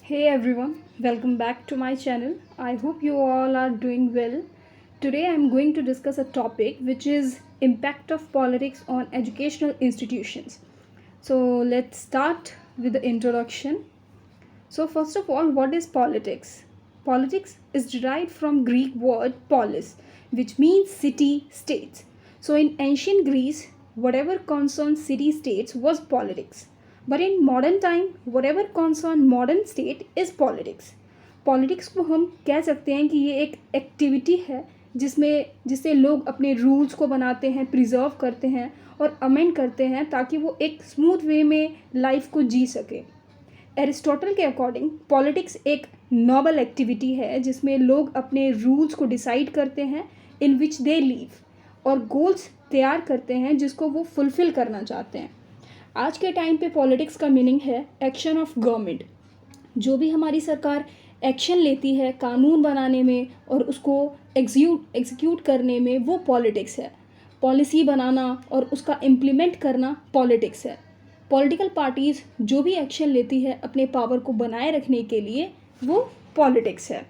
Hey everyone, welcome back to my channel. I hope you all are doing well. Today I'm going to discuss a topic which is impact of politics on educational institutions. So let's start with the introduction. So first of all, what is politics? Politics is derived from Greek word polis, which means city states. So in ancient Greece, whatever concerned city states was politics. But in modern time, whatever concern modern state is politics. Politics को हम कह सकते हैं कि ये एक activity है जिससे लोग अपने रूल्स को बनाते हैं, प्रिजर्व करते हैं और अमेंड करते हैं ताकि वो एक स्मूथ वे में लाइफ को जी सके। एरिस्टोटल के अकॉर्डिंग पॉलिटिक्स एक नोबल एक्टिविटी है जिसमें लोग अपने रूल्स को डिसाइड करते हैं इन विच दे लीव और गोल्स तैयार करते हैं जिसको वो फुलफ़िल करना चाहते हैं। आज के टाइम पे पॉलिटिक्स का मीनिंग है एक्शन ऑफ गवर्नमेंट। जो भी हमारी सरकार एक्शन लेती है कानून बनाने में और उसको एग्जीक्यूट करने में, वो पॉलिटिक्स है। पॉलिसी बनाना और उसका इम्प्लीमेंट करना पॉलिटिक्स है। पॉलिटिकल पार्टीज़ जो भी एक्शन लेती है अपने पावर को बनाए रखने के लिए, वो पॉलिटिक्स है।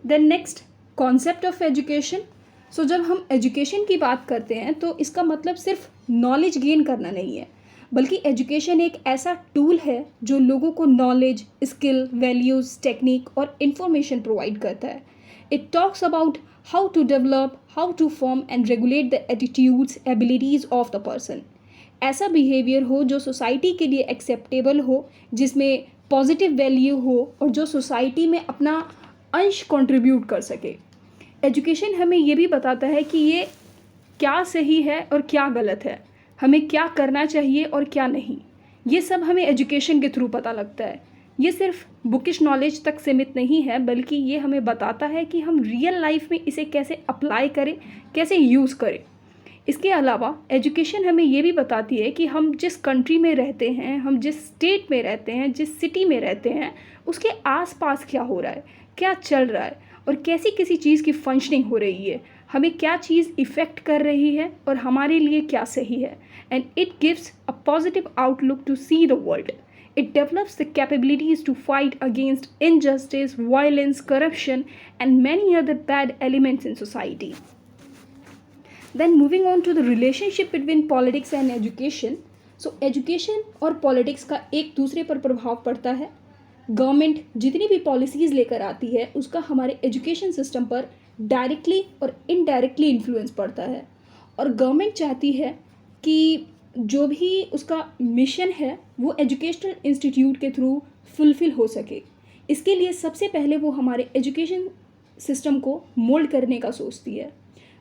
Then next, concept of education. So जब हम एजुकेशन की बात करते हैं तो इसका मतलब सिर्फ नॉलेज गेन करना नहीं है, बल्कि एजुकेशन एक ऐसा टूल है जो लोगों को नॉलेज, स्किल, वैल्यूज़, टेक्निक और इन्फॉर्मेशन प्रोवाइड करता है। It talks about how to develop, how to form and regulate the attitudes, abilities of the person. ऐसा बिहेवियर हो जो सोसाइटी के लिए एक्सेप्टेबल हो, जिसमें पॉजिटिव वैल्यू हो और जो सोसाइटी में अपना अंश कंट्रीब्यूट कर सके। एजुकेशन हमें ये भी बताता है कि ये क्या सही है और क्या गलत है, हमें क्या करना चाहिए और क्या नहीं। ये सब हमें एजुकेशन के थ्रू पता लगता है। ये सिर्फ बुकिश नॉलेज तक सीमित नहीं है, बल्कि ये हमें बताता है कि हम रियल लाइफ में इसे कैसे अप्लाई करें, कैसे यूज़ करें। इसके अलावा एजुकेशन हमें ये भी बताती है कि हम जिस कंट्री में रहते हैं, हम जिस स्टेट में रहते हैं, जिस सिटी में रहते हैं, उसके आसपास क्या हो रहा है, क्या चल रहा है और कैसी किसी चीज़ की फंक्शनिंग हो रही है, हमें क्या चीज़ इफ़ेक्ट कर रही है और हमारे लिए क्या सही है। And it gives a positive outlook to see the world. It develops the capabilities to fight against injustice, violence, corruption, and many other bad elements in society. Then moving on to the relationship between politics and education. So education और politics का एक दूसरे पर प्रभाव पड़ता है। Government जितनी भी पॉलिसीज़ लेकर आती है उसका हमारे एजुकेशन सिस्टम पर डायरेक्टली और इनडायरेक्टली इन्फ्लुएंस पड़ता है। और गवर्नमेंट चाहती है कि जो भी उसका मिशन है वो एजुकेशनल इंस्टीट्यूट के थ्रू फुलफ़िल हो सके। इसके लिए सबसे पहले वो हमारे एजुकेशन सिस्टम को मोल्ड करने का सोचती है।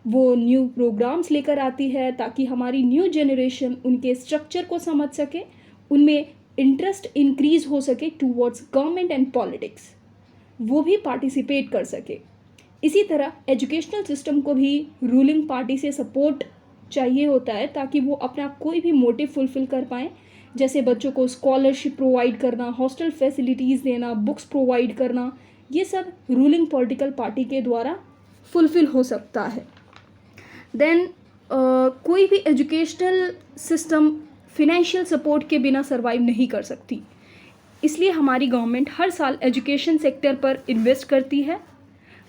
वो न्यू प्रोग्राम्स लेकर आती है ताकि हमारी न्यू जनरेशन उनके स्ट्रक्चर को समझ सके, उनमें इंटरेस्ट इंक्रीज हो सके टूवर्ड्स गवर्नमेंट एंड पॉलिटिक्स, वो भी पार्टिसिपेट कर सके। इसी तरह एजुकेशनल सिस्टम को भी रूलिंग पार्टी से सपोर्ट चाहिए होता है ताकि वो अपना कोई भी मोटिव फुलफ़िल कर पाएँ, जैसे बच्चों को स्कॉलरशिप प्रोवाइड करना, हॉस्टल फैसिलिटीज़ देना, बुक्स प्रोवाइड करना। ये सब रूलिंग पॉलिटिकल पार्टी के द्वारा फुलफ़िल हो सकता है। देन कोई भी एजुकेशनल सिस्टम फिनेंशियल सपोर्ट के बिना सर्वाइव नहीं कर सकती, इसलिए हमारी गवर्नमेंट हर साल एजुकेशन सेक्टर पर इन्वेस्ट करती है।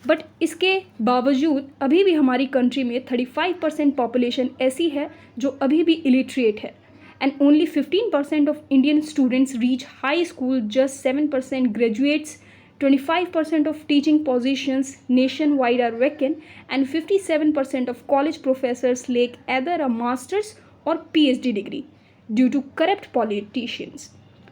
बट इसके बावजूद अभी भी हमारी कंट्री में 35% पॉपुलेशन ऐसी है जो अभी भी इलिटरेट है and only 15% of Indian students reach high school, just 7% graduates, 25% of teaching positions nationwide are vacant, and 57% of college professors lack either a master's or PhD degree due to corrupt politicians.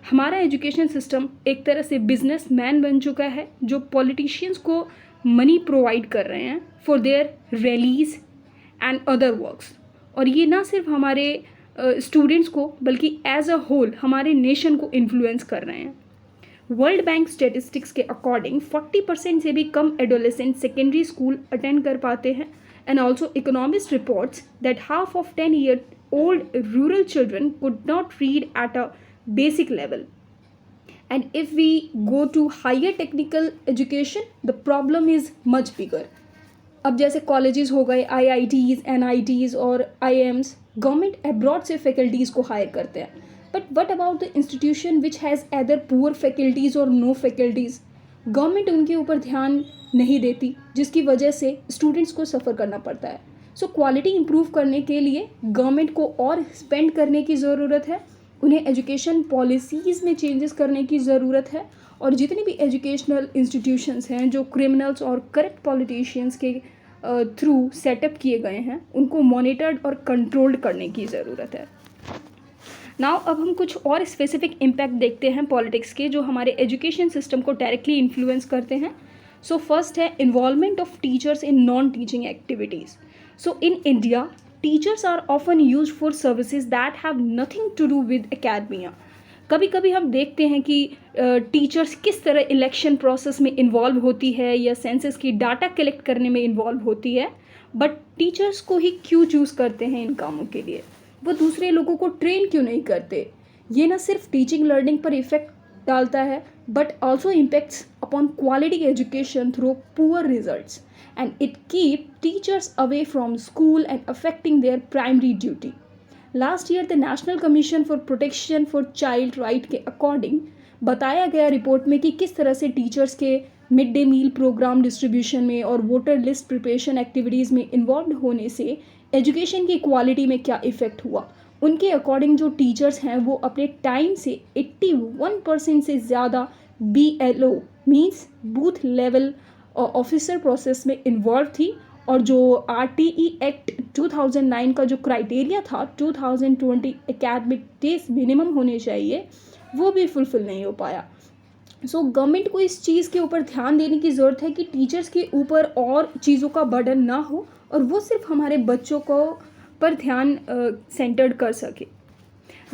हमारा education system एक तरह से business man बन चुका है जो politicians को money provide कर रहे हैं for their rallies and other works. और ये ना सिर्फ हमारे स्टूडेंट्स को बल्कि एज अ होल हमारे नेशन को इन्फ्लुएंस कर रहे हैं। वर्ल्ड बैंक स्टेटिस्टिक्स के अकॉर्डिंग 40% से भी कम एडोलेसेंट सेकेंडरी स्कूल अटेंड कर पाते हैं। And also economist reports that half of 10-year old rural children could not read at a basic level. And if we go to higher technical education the problem is much bigger. अब जैसे colleges हो गए, IITs, NITs और IIMs, government abroad से faculties को higher करते हैं but what about the institution which has either poor faculties और नो फैकल्टीज़? गवर्नमेंट उनके ऊपर ध्यान नहीं देती, जिसकी वजह से स्टूडेंट्स को सफ़र करना पड़ता है। सो क्वालिटी इम्प्रूव करने के लिए गवर्नमेंट को और स्पेंड करने की ज़रूरत है, उन्हें एजुकेशन पॉलिसीज़ में चेंजेस करने की ज़रूरत है, और जितने भी एजुकेशनल इंस्टीट्यूशंस हैं जो क्रिमिनल्स और करप्ट पॉलिटिशियंस के थ्रू सेटअप किए गए हैं, उनको मॉनिटर्ड और कंट्रोल्ड करने की ज़रूरत है। नाउ अब हम कुछ और स्पेसिफिक इम्पैक्ट देखते हैं पॉलिटिक्स के, जो हमारे एजुकेशन सिस्टम को डायरेक्टली इन्फ्लुएंस करते हैं। सो फर्स्ट है involvement of teachers in non teaching activities. So in India teachers are often use for services that have nothing to do with academia. कभी कभी हम देखते हैं कि टीचर्स किस तरह इलेक्शन प्रोसेस में इन्वॉल्व होती है या सेंसस की डाटा कलेक्ट करने में इन्वॉल्व होती है, बट टीचर्स को ही क्यों चूज़ करते हैं इन कामों के लिए? वो दूसरे लोगों को ट्रेन क्यों नहीं करते? ये ना सिर्फ टीचिंग लर्निंग पर इफेक्ट डालता है, but also impacts upon quality education through poor results, and it keep teachers away from school and affecting there primary duty. Last year the national commission for protection for child right के according बताया गया report में कि किस तरह से teachers के mid day meal program distribution में और वोटर लिस्ट प्रिपरेशन एक्टिविटीज़ में इन्वॉल्व होने से एजुकेशन की क्वालिटी में क्या इफ़ेक्ट हुआ। उनके अकॉर्डिंग जो टीचर्स हैं वो अपने टाइम से 81% से ज़्यादा BLO means booth level officer process में इन्वॉल्व थी, और जो RTE एक्ट 2009 का जो क्राइटेरिया था 2020 एकेडमिक डेज मिनिमम होने चाहिए, वो भी फुलफिल नहीं हो पाया। सो गवर्नमेंट को इस चीज़ के ऊपर ध्यान देने की ज़रूरत है कि टीचर्स के ऊपर और चीज़ों का बर्डन ना हो और वो सिर्फ हमारे बच्चों को पर ध्यान सेंटर्ड कर सके।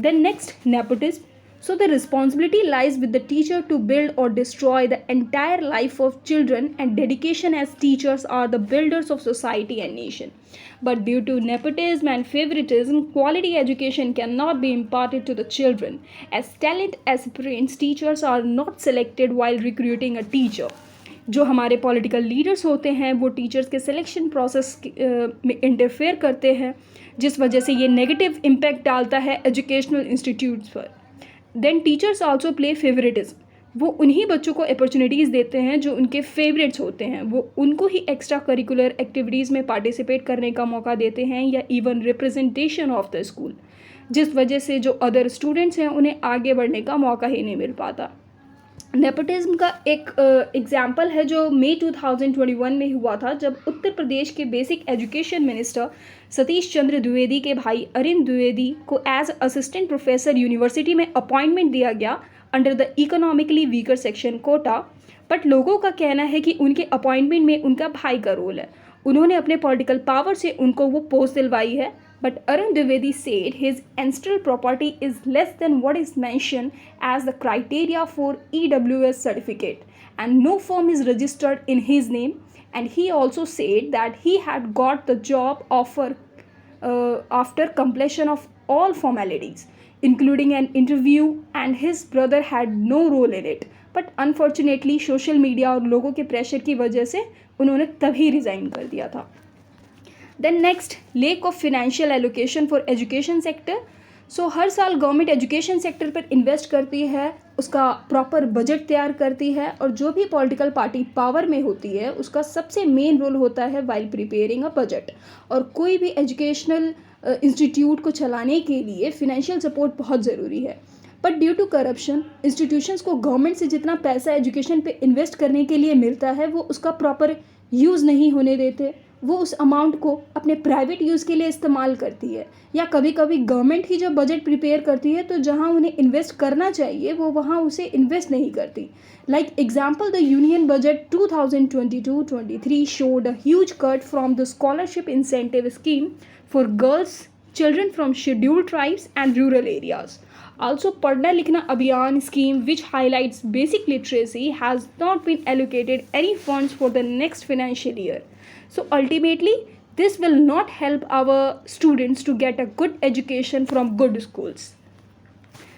Then next, nepotism. So the responsibility lies with the teacher to build or destroy the entire life of children, and dedication as teachers are the builders of society and nation. But due to nepotism and favoritism, quality education cannot be imparted to the children. As talent aspirants, teachers are not selected while recruiting a teacher. जो हमारे political leaders होते हैं वो teachers के selection process में interfere करते हैं, जिस वजह से ये नेगेटिव इम्पैक्ट डालता है एजुकेशनल इंस्टीट्यूट्स पर। Then teachers also play favouritism. वो उन्हीं बच्चों को अपॉर्चुनिटीज़ देते हैं जो उनके फेवरेट्स होते हैं, वो उनको ही एक्स्ट्रा करिकुलर एक्टिविटीज़ में पार्टिसिपेट करने का मौका देते हैं या even representation of the school, जिस वजह से जो अदर स्टूडेंट्स हैं उन्हें आगे बढ़ने का मौका ही नहीं मिल पाता। नेपोटिज्म का एक एग्जाम्पल है जो मई 2021 में हुआ था, जब उत्तर प्रदेश के basic education minister Satish Chandra Dwivedi के भाई अरिंद द्विवेदी को एज असिस्टेंट प्रोफेसर यूनिवर्सिटी में अपॉइंटमेंट दिया गया under the economically weaker section quota. But लोगों का कहना है कि उनके अपॉइंटमेंट में उनका भाई का रोल है, उन्होंने अपने पॉलिटिकल पावर से उनको वो पोस्ट दिलवाई है। But Arun Dwivedi said his ancestral property is less than what is mentioned as the criteria for EWS certificate, and no firm is registered in his name. And he also said that he had got the job offer after completion of all formalities, including an interview, and his brother had no role in it. But unfortunately, social media और लोगों के pressure की वजह से उन्होंने तभी resign कर दिया था। Then next, lack of financial allocation for education sector. So हर साल गवर्नमेंट एजुकेशन सेक्टर पर इन्वेस्ट करती है, उसका प्रॉपर बजट तैयार करती है, और जो भी पॉलिटिकल पार्टी पावर में होती है उसका सबसे मेन रोल होता है वाइल प्रिपेयरिंग अ बजट। और कोई भी एजुकेशनल इंस्टीट्यूट को चलाने के लिए फिनेंशियल सपोर्ट बहुत ज़रूरी है। But due to corruption, institutions को गवर्नमेंट से जितना पैसा एजुकेशन पे इन्वेस्ट करने के लिए मिलता है वो उसका प्रॉपर यूज़ नहीं होने देते, वो उस अमाउंट को अपने प्राइवेट यूज़ के लिए इस्तेमाल करती है, या कभी कभी गवर्नमेंट ही जब बजट प्रिपेयर करती है तो जहां उन्हें इन्वेस्ट करना चाहिए वो वहां उसे इन्वेस्ट नहीं करती। Like example, the union budget 2022-23 showed a huge cut from the scholarship incentive scheme for girls, children from scheduled tribes and rural areas. Also, Padhna Likhna Abhiyan scheme, which highlights basic literacy, has not been allocated any funds for the next financial year. So ultimately, this will not help our students to get a good education from good schools.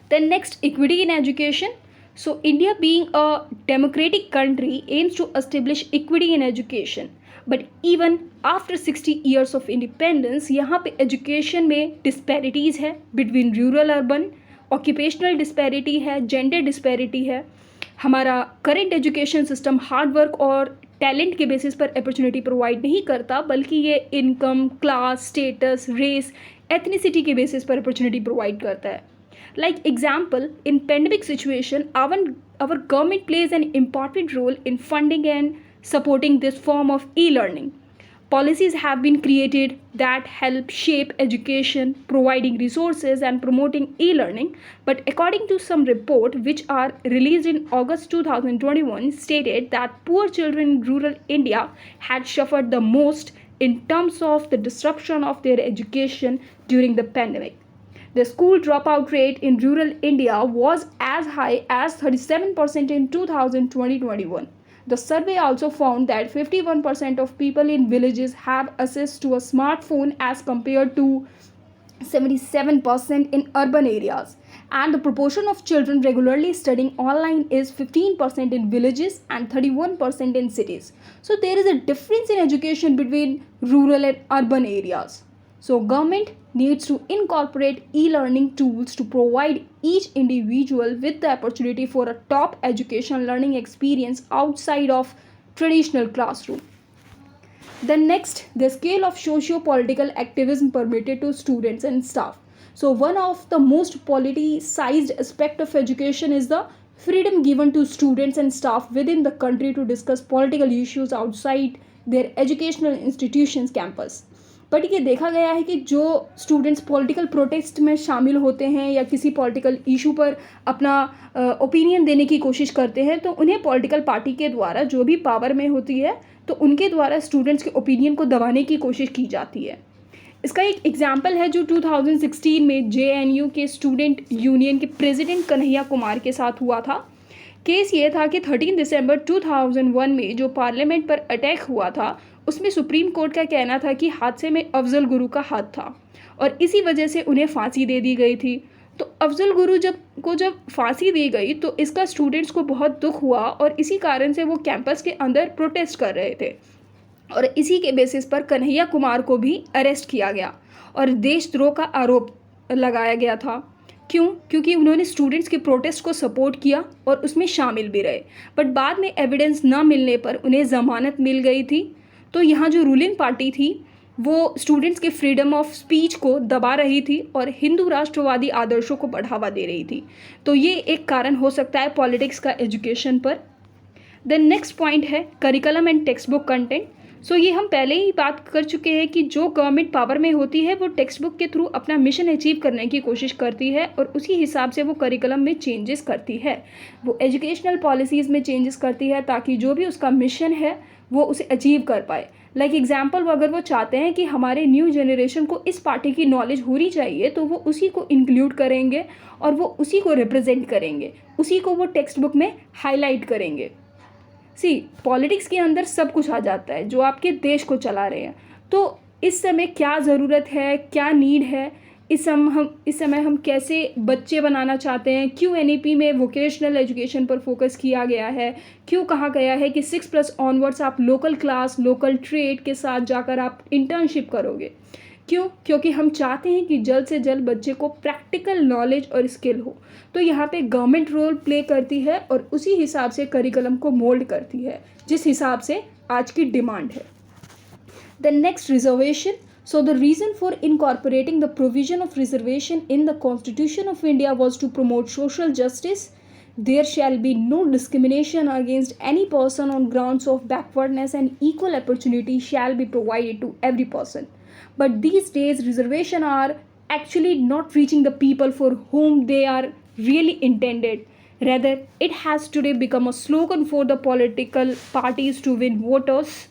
Then next, equity in education. So India, being a democratic country, aims to establish equity in education. But even after 60 years of independence, यहाँ पे education में disparities है between rural urban occupational disparity है, gender disparity है। हमारा current education system hard work और talent के basis पर अपॉर्चुनिटी प्रोवाइड नहीं करता, बल्कि ये income, class, status, race, ethnicity के बेसिस पर अपॉर्चुनिटी प्रोवाइड करता है। Like example, in pandemic situation, our government plays an important role in funding and supporting this form of e-learning. Policies have been created that help shape education, providing resources and promoting e-learning. But according to some report which are released in August 2021, stated that poor children in rural India had suffered the most in terms of the disruption of their education during the pandemic. The school dropout rate in rural India was as high as 37% in 2020-21. The survey also found that 51% of people in villages have access to a smartphone as compared to 77% in urban areas. And the proportion of children regularly studying online is 15% in villages and 31% in cities. So there is a difference in education between rural and urban areas. So government needs to incorporate e-learning tools to provide each individual with the opportunity for a top education learning experience outside of traditional classroom. Then next, the scale of socio-political activism permitted to students and staff. So one of the most politicized aspect of education is the freedom given to students and staff within the country to discuss political issues outside their educational institutions campus. But ये देखा गया है कि जो students political protest में शामिल होते हैं या किसी पॉलिटिकल इशू पर अपना ओपिनियन देने की कोशिश करते हैं, तो उन्हें पॉलिटिकल पार्टी के द्वारा, जो भी पावर में होती है, तो उनके द्वारा स्टूडेंट्स के ओपिनियन को दबाने की कोशिश की जाती है। इसका एक एग्जाम्पल है जो 2016 में JNU के स्टूडेंट यूनियन के प्रेसिडेंट कन्हैया कुमार के साथ हुआ था। केस ये था कि 13 दिसंबर 2001 में जो पार्लियामेंट पर अटैक हुआ था, उसमें सुप्रीम कोर्ट का कहना था कि हादसे में अफजल गुरु का हाथ था और इसी वजह से उन्हें फांसी दे दी गई थी। तो अफजल गुरु जब फांसी दी गई तो इसका स्टूडेंट्स को बहुत दुख हुआ और इसी कारण से वो कैंपस के अंदर प्रोटेस्ट कर रहे थे और इसी के बेसिस पर कन्हैया कुमार को भी अरेस्ट किया गया और देशद्रोह का आरोप लगाया गया था। क्यों? क्योंकि उन्होंने स्टूडेंट्स के प्रोटेस्ट को सपोर्ट किया और उसमें शामिल भी रहे, बट बाद में एविडेंस न मिलने पर उन्हें ज़मानत मिल गई थी। तो यहाँ जो रूलिंग पार्टी थी वो स्टूडेंट्स के फ्रीडम ऑफ स्पीच को दबा रही थी और हिंदू राष्ट्रवादी आदर्शों को बढ़ावा दे रही थी। तो ये एक कारण हो सकता है पॉलिटिक्स का एजुकेशन पर। देन नेक्स्ट पॉइंट है curriculum and text book content. So ये हम पहले ही बात कर चुके हैं कि जो गवर्नमेंट पावर में होती है वो टेक्स्ट बुक के थ्रू अपना मिशन अचीव करने की कोशिश करती है और उसी हिसाब से वो करिकुलम में चेंजेस करती है, वो एजुकेशनल पॉलिसीज़ में चेंजेस करती है ताकि जो भी उसका मिशन है वो उसे अचीव कर पाए। लाइक एग्जाम्पल, अगर वो चाहते हैं कि हमारे न्यू जनरेशन को इस पार्टी की नॉलेज होनी चाहिए तो वो उसी को इंक्लूड करेंगे और वो उसी को रिप्रेजेंट करेंगे, उसी को वो टेक्स्ट बुक में हाईलाइट करेंगे। पॉलिटिक्स के अंदर सब कुछ आ जाता है जो आपके देश को चला रहे हैं। तो इस समय क्या ज़रूरत है, क्या नीड है, इस समय हम कैसे बच्चे बनाना चाहते हैं, क्यों NEP में वोकेशनल एजुकेशन पर फोकस किया गया है, क्यों कहा गया है कि 6+ ऑनवर्ड्स आप लोकल क्लास, लोकल ट्रेड के साथ जाकर आप इंटर्नशिप करोगे। क्यों? क्योंकि हम चाहते हैं कि जल्द से जल्द बच्चे को प्रैक्टिकल नॉलेज और स्किल हो। तो यहाँ पे गवर्नमेंट रोल प्ले करती है और उसी हिसाब से करिकुलम को मोल्ड करती है जिस हिसाब से आज की डिमांड है। The next, reservation. So the reason for incorporating the provision of reservation in the Constitution of India was to promote social justice. There shall be no discrimination against any person on grounds of backwardness and equal opportunity shall be provided to every person. But these days reservation are actually not reaching the people for whom they are really intended. Rather, it has today become a slogan for the political parties to win voters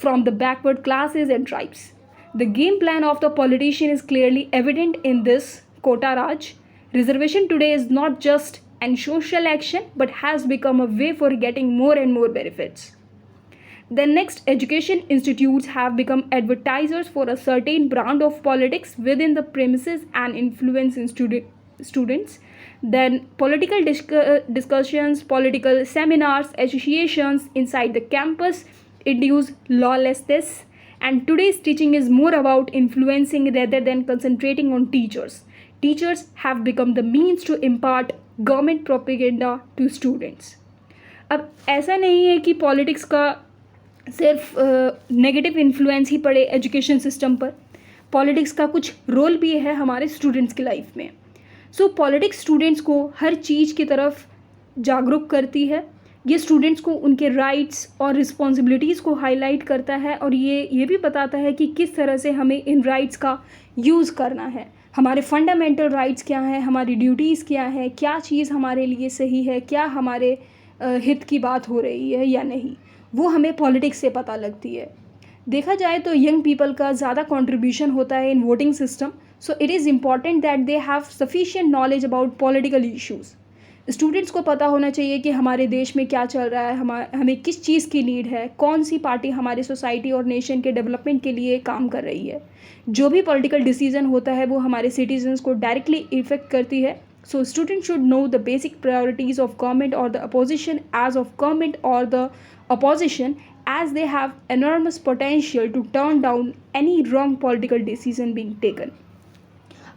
from the backward classes and tribes. The game plan of the politician is clearly evident in this Kota Raj. Reservation today is not just an social action but has become a way for getting more and more benefits. The next, education institutes have become advertisers for a certain brand of politics within the premises and influence in students. Then political discussions, political seminars, associations inside the campus induce lawlessness. And today's teaching is more about influencing rather than concentrating on teachers. teachers have become the means to impart government propaganda to students. अब ऐसा नहीं है कि politics का सिर्फ negative influence ही पड़े education system पर, politics का कुछ रोल भी है हमारे स्टूडेंट्स की लाइफ में. सो पॉलिटिक्स स्टूडेंट्स को हर चीज़ की तरफ जागरूक करती है. ये स्टूडेंट्स को उनके राइट्स और रिस्पॉन्सिबिलिटीज़ को हाईलाइट करता है और ये भी बताता है कि किस तरह से हमें इन राइट्स का यूज़ करना है. हमारे फंडामेंटल राइट्स क्या हैं, हमारी ड्यूटीज़ क्या है, क्या चीज़ हमारे लिए सही है, क्या हमारे हित की बात हो रही है या नहीं, वो हमें पॉलिटिक्स से पता लगती है. देखा जाए तो यंग पीपल का ज़्यादा कंट्रीब्यूशन होता है in voting system. So it is important that they have sufficient knowledge about political issues. Students को पता होना चाहिए कि हमारे देश में क्या चल रहा है, हमें किस चीज़ की नीड है, कौन सी पार्टी हमारे सोसाइटी और नेशन के डेवलपमेंट के लिए काम कर रही है. जो भी पॉलिटिकल डिसीजन होता है वो हमारे सिटीजन्स को डायरेक्टली इफेक्ट करती है. So student should know the basic priorities of government और the opposition as of government और the opposition as they have enormous potential to turn down any wrong political decision being taken.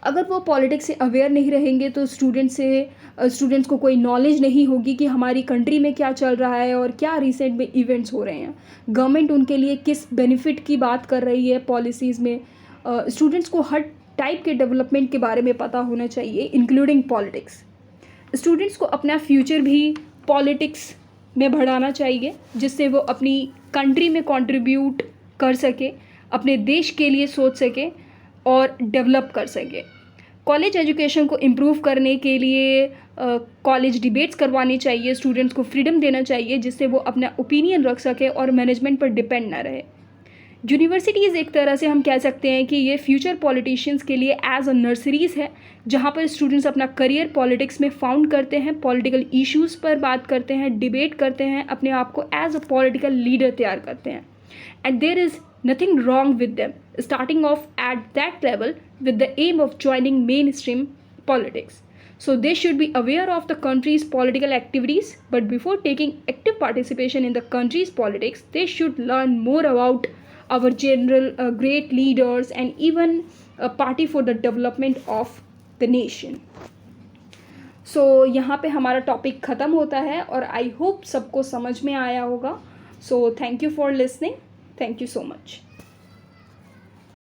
अगर वो politics से aware नहीं रहेंगे तो students को कोई नॉलेज नहीं होगी कि हमारी कंट्री में क्या चल रहा है और क्या रिसेंट में इवेंट्स हो रहे हैं, गवर्नमेंट उनके लिए किस बेनिफिट की बात कर रही है पॉलिसीज़ में. स्टूडेंट्स को हर टाइप के डेवलपमेंट के बारे में पता होना चाहिए इंक्लूडिंग पॉलिटिक्स. स्टूडेंट्स को अपना फ्यूचर भी पॉलिटिक्स में बढ़ाना चाहिए जिससे वो अपनी कंट्री में कंट्रीब्यूट कर सके, अपने देश के लिए सोच सके और डेवलप कर सके. कॉलेज एजुकेशन को इम्प्रूव करने के लिए कॉलेज डिबेट्स करवानी चाहिए, स्टूडेंट्स को फ्रीडम देना चाहिए जिससे वो अपना ओपिनियन रख सके और मैनेजमेंट पर डिपेंड ना रहे. यूनिवर्सिटीज़ एक तरह से हम कह सकते हैं कि ये फ्यूचर पॉलिटिशियंस के लिए एज अ नर्सरीज़ है जहाँ पर स्टूडेंट्स अपना करियर पॉलिटिक्स में फाउंड करते हैं, पॉलिटिकल इश्यूज़ पर बात करते हैं, डिबेट करते हैं, अपने आप को एज अ पॉलिटिकल लीडर तैयार करते हैं. And there is nothing wrong with them starting off at that level with the aim of joining mainstream politics. So they should be aware of the country's political activities, but before taking active participation in the country's politics, they should learn more about our general great leaders and even a party for the development of the nation. So यहाँ पे हमारा topic ख़त्म होता है और I hope सबको समझ में आया होगा. So thank you for listening. Thank you so much.